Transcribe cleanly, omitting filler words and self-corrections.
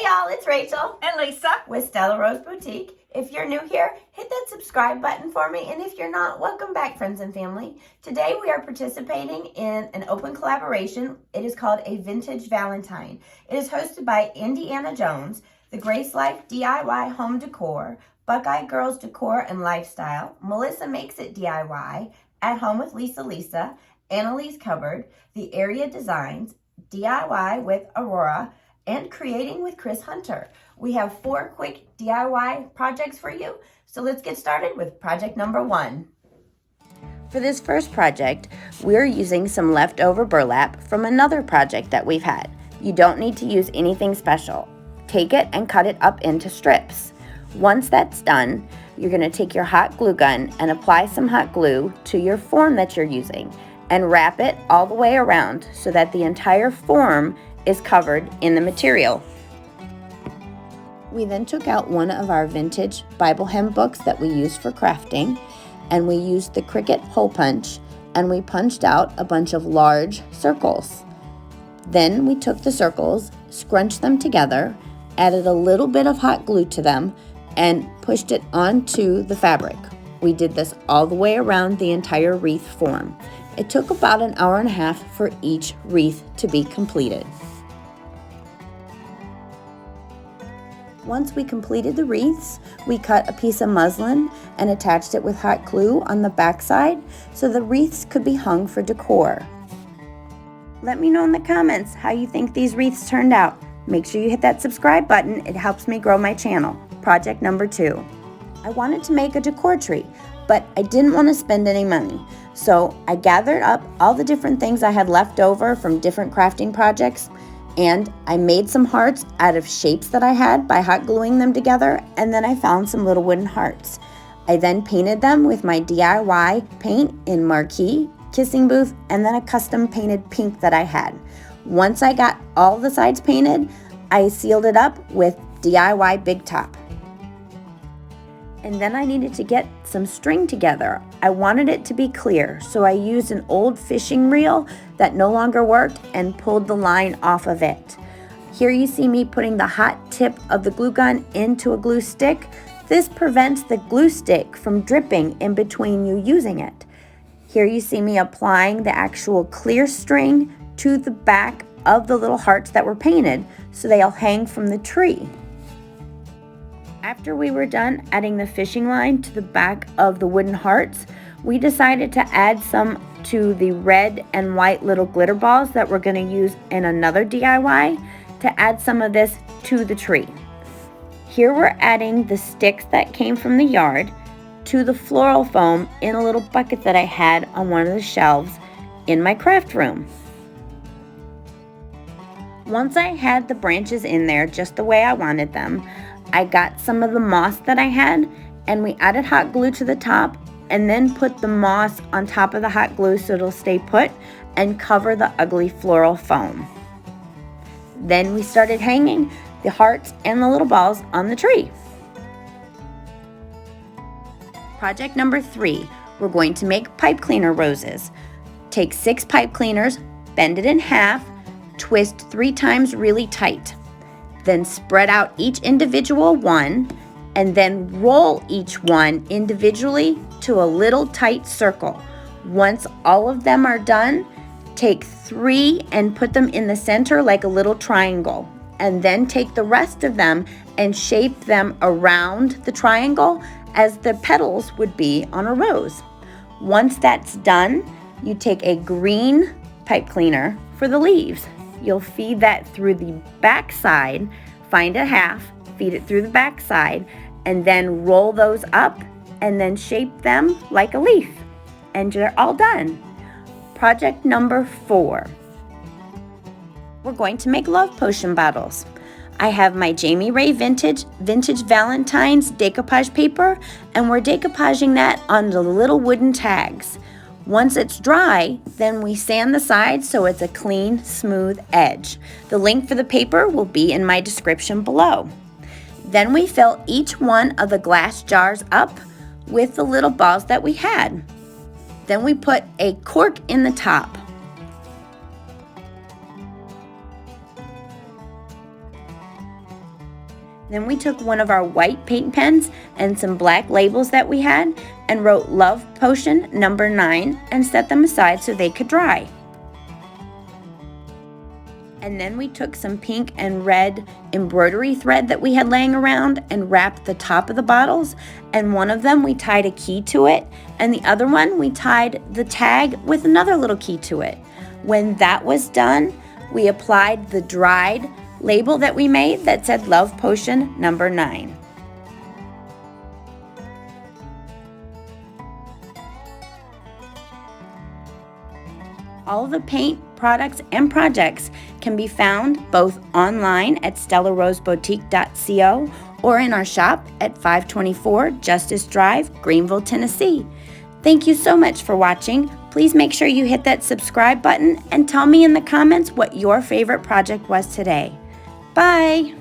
y'all, it's Rachel and Lisa with Stella Rose Boutique. If you're new here, hit that subscribe button for me, and if you're not, welcome back, friends and family. Today we are participating in an open collaboration. It is called a Vintage Valentine. It is hosted by Indiana Jones, the Grace Life DIY Home Decor, Buckeye Girls Decor and Lifestyle, Melissa Makes It DIY, At Home with Lisa, Annalise Cupboard, The Area Designs, DIY with Aurora, and Creating with Chris Hunter. We have 4 quick DIY projects for you, so let's get started with project number 1. For this first project, we're using some leftover burlap from another project that we've had. You don't need to use anything special. Take it and cut it up into strips. Once that's done, you're going to take your hot glue gun and apply some hot glue to your form that you're using and wrap it all the way around so that the entire form is covered in the material. We then took out one of our vintage Bible hem books that we used for crafting, and we used the Cricut hole punch, and we punched out a bunch of large circles. Then we took the circles, scrunched them together, added a little bit of hot glue to them, and pushed it onto the fabric. We did this all the way around the entire wreath form. It took about an hour and a half for each wreath to be completed. Once we completed the wreaths, we cut a piece of muslin and attached it with hot glue on the back side so the wreaths could be hung for decor. Let me know in the comments how you think these wreaths turned out. Make sure you hit that subscribe button, it helps me grow my channel. Project number 2. I wanted to make a decor tree, but I didn't want to spend any money. So I gathered up all the different things I had left over from different crafting projects, and I made some hearts out of shapes that I had by hot gluing them together, and then I found some little wooden hearts. I then painted them with my DIY paint in Marquee, Kissing Booth, and then a custom painted pink that I had. Once I got all the sides painted, I sealed it up with DIY Big Top. And then I needed to get some string together. I wanted it to be clear, so I used an old fishing reel that no longer worked and pulled the line off of it. Here you see me putting the hot tip of the glue gun into a glue stick. This prevents the glue stick from dripping in between you using it. Here you see me applying the actual clear string to the back of the little hearts that were painted so they'll hang from the tree. After we were done adding the fishing line to the back of the wooden hearts, we decided to add some to the red and white little glitter balls that we're going to use in another DIY to add some of this to the tree. Here we're adding the sticks that came from the yard to the floral foam in a little bucket that I had on one of the shelves in my craft room. Once I had the branches in there just the way I wanted them, I got some of the moss that I had, and we added hot glue to the top and then put the moss on top of the hot glue so it'll stay put and cover the ugly floral foam. Then we started hanging the hearts and the little balls on the tree. Project number 3, we're going to make pipe cleaner roses. Take 6 pipe cleaners, bend it in half, twist 3 times really tight. Then spread out each individual one, and then roll each one individually to a little tight circle. Once all of them are done, take 3 and put them in the center like a little triangle, and then take the rest of them and shape them around the triangle as the petals would be on a rose. Once that's done, you take a green pipe cleaner for the leaves. You'll feed that through the back side, find a half, feed it through the back side, and then roll those up and then shape them like a leaf. And you're all done. Project number 4. We're going to make love potion bottles. I have my Jamie Ray Vintage Valentines decoupage paper, and we're decoupaging that on the little wooden tags. Once it's dry, then we sand the sides so it's a clean, smooth edge. The link for the paper will be in my description below. Then we fill each one of the glass jars up with the little balls that we had. Then we put a cork in the top. Then we took one of our white paint pens and some black labels that we had and wrote Love Potion number 9 and set them aside so they could dry. And then we took some pink and red embroidery thread that we had laying around and wrapped the top of the bottles, and one of them we tied a key to it, and the other one we tied the tag with another little key to it. When that was done, we applied the dried label that we made that said Love Potion number 9. All the paint, products, and projects can be found both online at StellaRoseBoutique.co or in our shop at 524 Justice Drive, Greenville, Tennessee. Thank you so much for watching. Please make sure you hit that subscribe button and tell me in the comments what your favorite project was today. Bye!